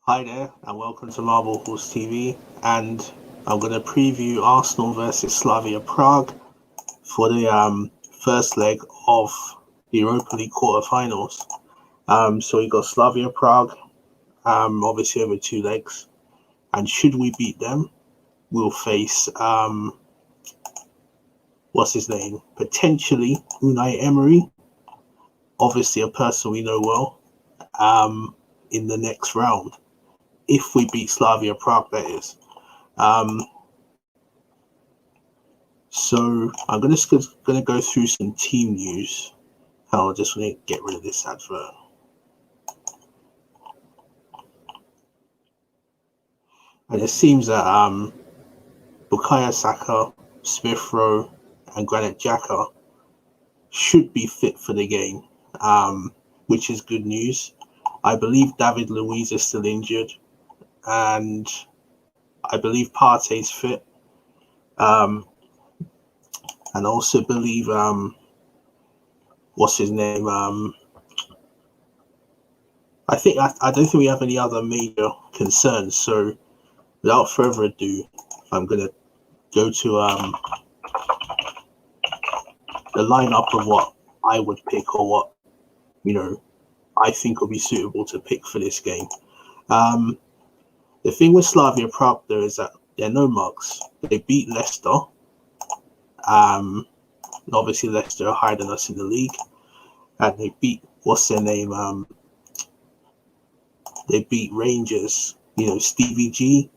Hi there, and welcome to Marble Horse TV. And I'm going to preview Arsenal versus Slavia Prague for the first leg of the Europa League quarterfinals. So we got Slavia Prague, obviously over 2 legs. And should we beat them, we'll face what's his name? Potentially Unai Emery, obviously a person we know well, in the next round. If we beat Slavia Prague, that is. So I'm gonna go through some team news. I'll just gonna get rid of this advert. And it seems that Bukayo Saka, Smith Rowe, and Granit Xhaka should be fit for the game, which is good news. I believe David Luiz is still injured, and I believe Partey's fit. And I also believe what's his name? I don't think we have any other major concerns. So without further ado, I'm gonna go to the lineup of what I would pick, or what I think will be suitable to pick for this game. The thing with Slavia Prague though is that they're no mugs. They beat Leicester. Obviously Leicester are higher than us in the league, and they beat they beat Rangers. Stevie G,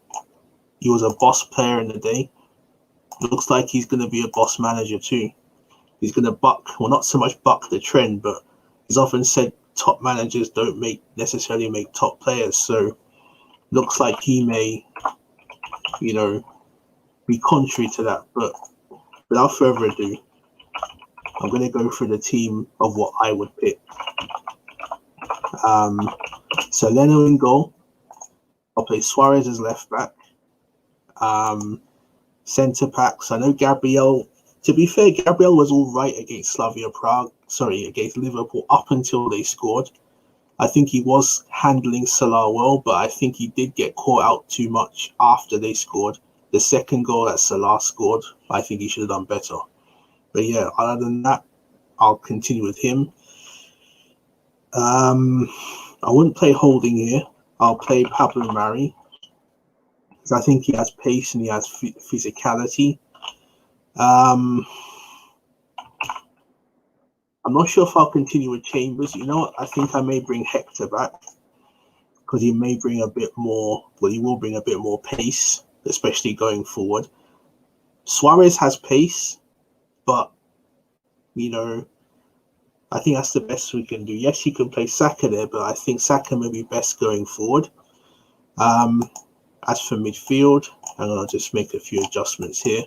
he was a boss player in the day. Looks like he's going to be a boss manager too. He's going to not so much buck the trend, but he's often said top managers don't necessarily make top players. So looks like he may, be contrary to that. But without further ado, I'm going to go through the team of what I would pick. So Leno in goal. I'll play Suarez as left back. Centre backs. I know Gabriel. To be fair, Gabriel was all right against against Liverpool up until they scored. I think he was handling Salah well, but I think he did get caught out too much after they scored. The second goal that Salah scored, I think he should have done better. But yeah, other than that, I'll continue with him. I wouldn't play Holding here. I'll play Pablo Mari, because I think he has pace and he has physicality. I'm not sure if I'll continue with Chambers. You know what? I think I may bring Hector back, because he may bring a bit more. Well, he will bring a bit more pace, especially going forward. Suarez has pace, but I think that's the best we can do. Yes, you can play Saka there, but I think Saka may be best going forward. As for midfield, I'm going to just make a few adjustments here.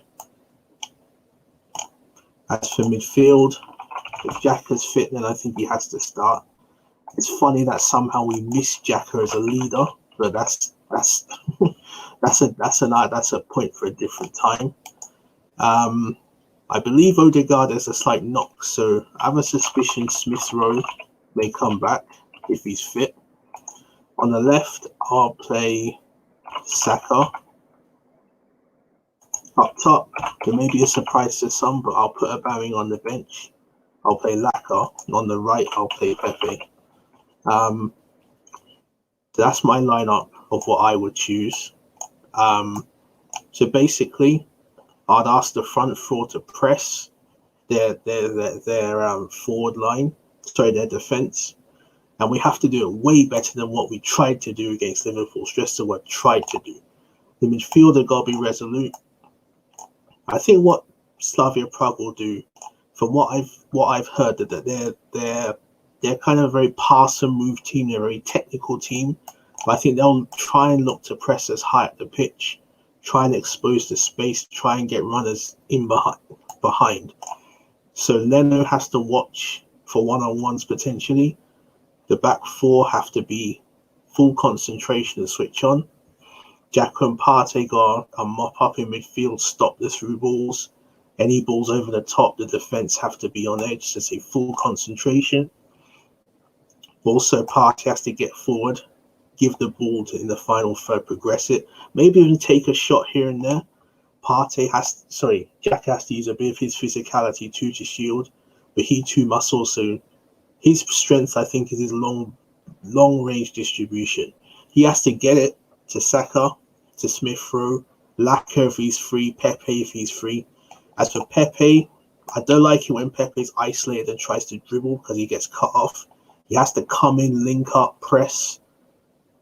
As for midfield, if Xhaka's fit, then I think he has to start. It's funny that somehow we miss Xhaka as a leader, but that's a point for a different time. I believe Odegaard has a slight knock, so I have a suspicion Smith Rowe may come back if he's fit. On the left, I'll play Saka. Up top, there may be a surprise to some, but I'll put Aubameyang on the bench. I'll play Laka. On the right, I'll play Pepe. So that's my lineup of what I would choose. So basically, I'd ask the front four to press their forward line, their defense, and we have to do it way better than what we tried to do against Liverpool. Stress the word tried to do. The midfielder got to be resolute. I think what Slavia Prague will do, from what I've heard, that they're kind of a very pass and move team. They're a very technical team. But I think they'll try and look to press us high up the pitch, try and expose the space, try and get runners in behind. So Leno has to watch for one-on-ones potentially. The back four have to be full concentration and switch on. Xhaka and Partey got a mop up in midfield, stop the through balls. Any balls over the top, the defense have to be on edge to say full concentration. Also, Partey has to get forward give the ball to in the final third, progress it, maybe even take a shot here and there. Jack has to use a bit of his physicality too to shield, but he too must also. His strength, I think, is his long range distribution. He has to get it to Saka, to Smith Rowe, Laka if he's free, Pepe if he's free. As for Pepe, I don't like it when Pepe's isolated and tries to dribble because he gets cut off. He has to come in, link up, press,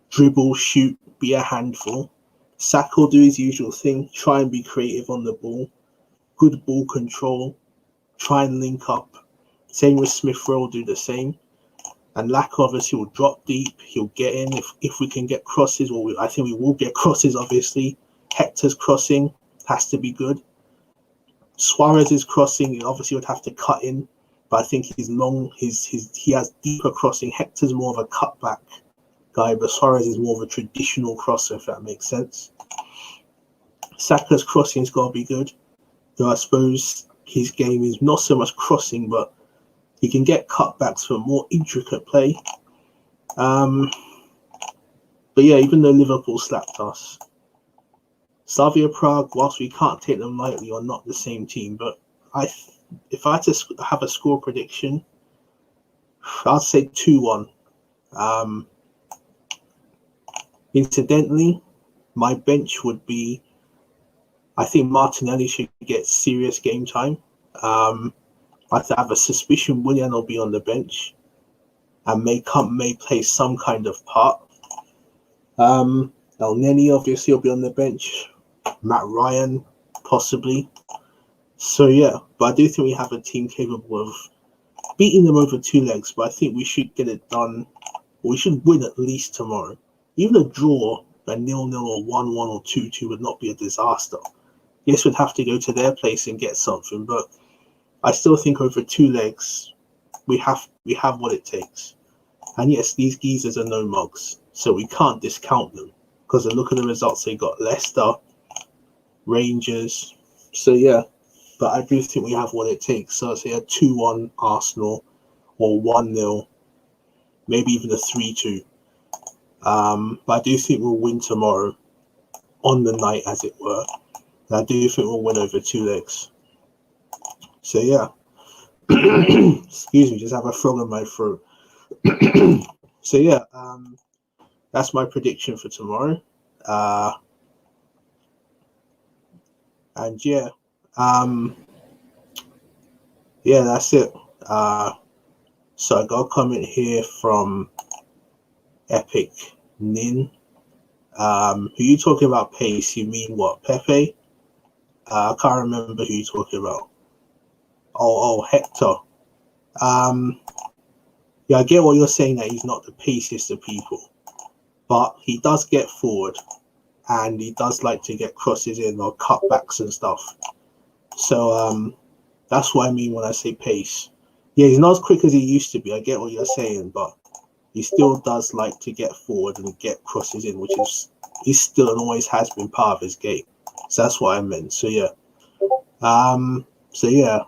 dribble, shoot, be a handful. Saka will do his usual thing, try and be creative on the ball, good ball control, try and link up. Same with Smith Rowe will do the same. And Laka obviously will drop deep, he'll get in. If we can get crosses, I think we will get crosses obviously. Hector's crossing has to be good. Suarez's crossing obviously would have to cut in, but I think he has deeper crossing. Hector's more of a cutback guy, but Suarez is more of a traditional crosser, if that makes sense. Saka's crossing's got to be good, though I suppose his game is not so much crossing, but he can get cutbacks for more intricate play. But yeah, even though Liverpool slapped us, Slavia Prague, whilst we can't take them lightly, are not the same team. But if I had to have a score prediction, I'd say 2-1. Incidentally, my bench would be, I think Martinelli should get serious game time. I have a suspicion Willian will be on the bench and may play some kind of part. El Neni obviously will be on the bench. Matt Ryan, possibly. So yeah, but I do think we have a team capable of beating them over 2 legs, but I think we should get it done. We should win at least tomorrow. Even a draw, a 0-0 or 1-1 or 2-2 would not be a disaster. Yes, we'd have to go to their place and get something, but I still think over 2 legs, we have what it takes. And yes, these geezers are no mugs, so we can't discount them because look at the results they got: Leicester, Rangers. So yeah, but I do think we have what it takes. So I'd say a 2-1 Arsenal or 1-0, maybe even a 3-2. But I do think we'll win tomorrow on the night, as it were. And I do think we'll win over 2 legs. So yeah, excuse me, just have a frog in my throat. So yeah, that's my prediction for tomorrow. And yeah, yeah, that's it. So I got a comment here from Epic Nin. Who you talking about pace? You mean what, Pepe? I can't remember who you talking about. Oh, Hector. Yeah, I get what you're saying, that he's not the paciest of people, but he does get forward and he does like to get crosses in or cutbacks and stuff. So that's what I mean when I say pace. Yeah, he's not as quick as he used to be. I get what you're saying, but he still does like to get forward and get crosses in, which is still and always has been part of his game. So that's what I meant. So yeah. So yeah,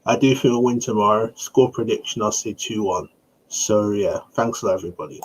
I do think we'll win tomorrow. Score prediction, I'll say 2-1. So yeah, thanks a lot, everybody.